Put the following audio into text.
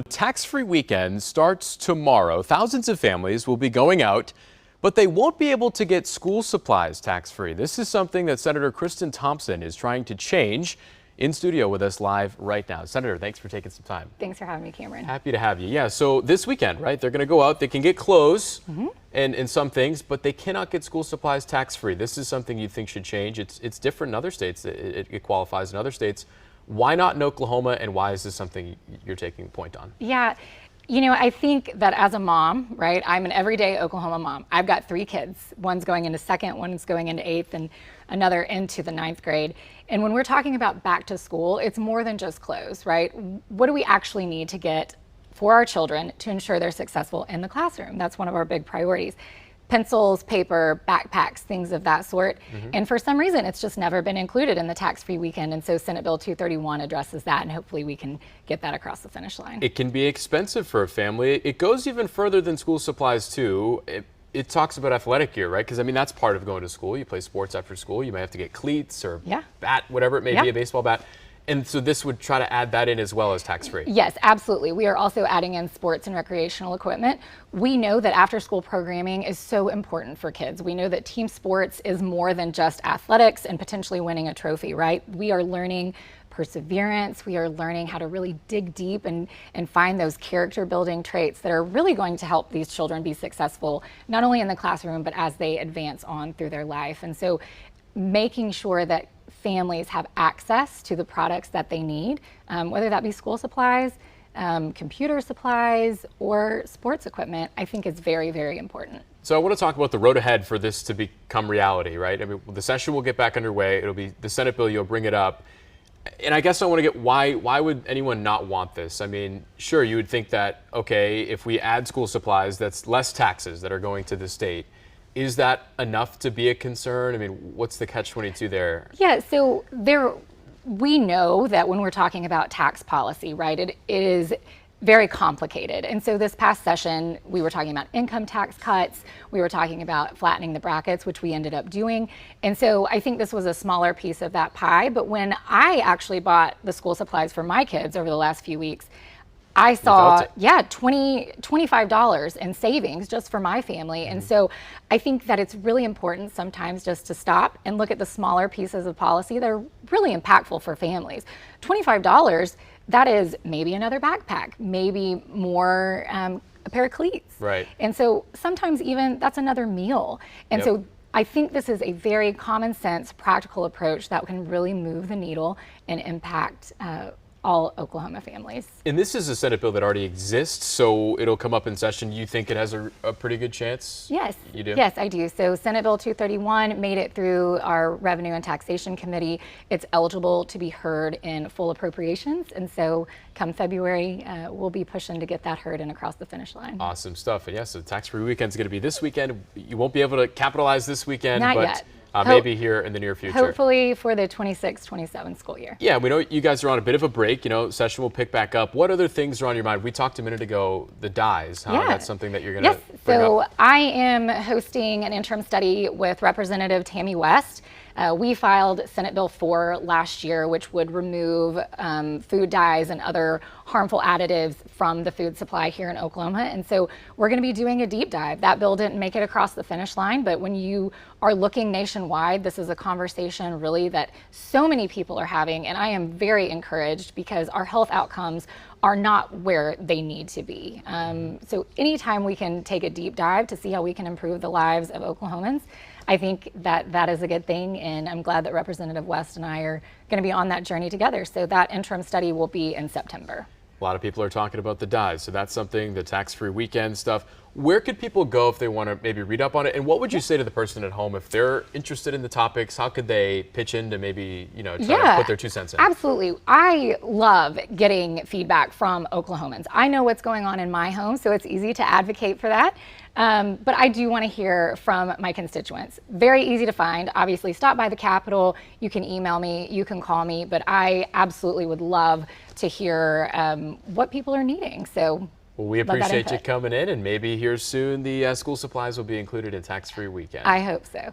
Tax-free weekend starts tomorrow. Thousands of families will be going out, but they won't be able to get school supplies tax-free. This is something that Senator Kristen Thompson is trying to change. In studio with us live right now. Senator, thanks for taking some time. Thanks for having me, Cameron. Happy to have you. Yeah, so this weekend, right, they're going to go out, they can get clothes and some things, but they cannot get school supplies tax-free. This is something you think should change. It's different in other states. It qualifies in other states. Why not in Oklahoma, and why is this something you're taking point on? Yeah, you know, I think that as a mom, right, I'm an everyday Oklahoma mom. I've got 3 kids. One's going into 2nd, one's going into 8th, and another into the 9th grade. And when we're talking about back to school, it's more than just clothes, right? What do we actually need to get for our children to ensure they're successful in the classroom? That's one of our big priorities. Pencils, paper, backpacks, things of that sort. And for some reason, it's just never been included in the tax-free weekend. And so Senate Bill 231 addresses that, and hopefully we can get that across the finish line. It can be expensive for a family. It goes even further than school supplies too. It talks about athletic gear, right? Because I mean, that's part of going to school. You play sports after school. You may have to get cleats or bat, whatever it may be, a baseball bat. And so this would try to add that in as well as tax-free. Yes, absolutely. We are also adding in sports and recreational equipment. We know that after-school programming is so important for kids. We know that team sports is more than just athletics and potentially winning a trophy, right? We are learning perseverance. We are learning how to really dig deep and find those character building traits that are really going to help these children be successful, not only in the classroom, but as they advance on through their life. And so making sure that families have access to the products that they need, whether that be school supplies, computer supplies, or sports equipment, I think is very, very important. So I want to talk about the road ahead for this to become reality, right? I mean, the session will get back underway. It'll be the Senate bill, you'll bring it up. And I guess I want to get why would anyone not want this? I mean, sure, you would think that, okay, if we add school supplies, that's less taxes that are going to the state. Is that enough to be a concern? I mean, what's the catch-22 there? Yeah, so we know that when we're talking about tax policy, right, it is very complicated. And so this past session, we were talking about income tax cuts, we were talking about flattening the brackets, which we ended up doing. And so I think this was a smaller piece of that pie. But when I actually bought the school supplies for my kids over the last few weeks, I saw, $25 in savings just for my family. And so I think that it's really important sometimes just to stop and look at the smaller pieces of policy that are really impactful for families. $25, that is maybe another backpack, maybe more a pair of cleats. Right. And so sometimes even that's another meal. And so I think this is a very common sense, practical approach that can really move the needle and impact all Oklahoma families. And this is a Senate bill that already exists, so it'll come up in session. You think it has a pretty good chance? Yes. You do? Yes, I do. So Senate Bill 231 made it through our Revenue and Taxation Committee. It's eligible to be heard in full appropriations, and so come February, we'll be pushing to get that heard and across the finish line. Awesome stuff. And yes, the tax-free weekend is going to be this weekend. You won't be able to capitalize this weekend, Not but yet. Maybe here in the near future. Hopefully for the 26-27 school year. Yeah, we know you guys are on a bit of a break. You know, session will pick back up. What other things are on your mind? We talked a minute ago, the dyes. That's something that you're going to bring up. So I am hosting an interim study with Representative Tammy West. We filed Senate Bill 4 last year, which would remove food dyes and other harmful additives from the food supply here in Oklahoma. And so we're going to be doing a deep dive. That bill didn't make it across the finish line, but when you are looking nationwide, this is a conversation really that so many people are having. And I am very encouraged because our health outcomes are not where they need to be. So anytime we can take a deep dive to see how we can improve the lives of Oklahomans, I think that that is a good thing, and I'm glad that Representative West and I are going to be on that journey together. So that interim study will be in September. A lot of people are talking about the dyes, so that's something, the tax-free weekend stuff. Where could people go if they want to maybe read up on it? And what would you say to the person at home if they're interested in the topics? How could they pitch in to maybe, try to put their 2 cents in? Absolutely. I love getting feedback from Oklahomans. I know what's going on in my home, so it's easy to advocate for that. But I do want to hear from my constituents. Very easy to find. Obviously, stop by the Capitol. You can email me, you can call me, but I absolutely would love to hear what people are needing. So well, we appreciate you coming in, and maybe here soon the school supplies will be included in tax-free weekend. I hope so.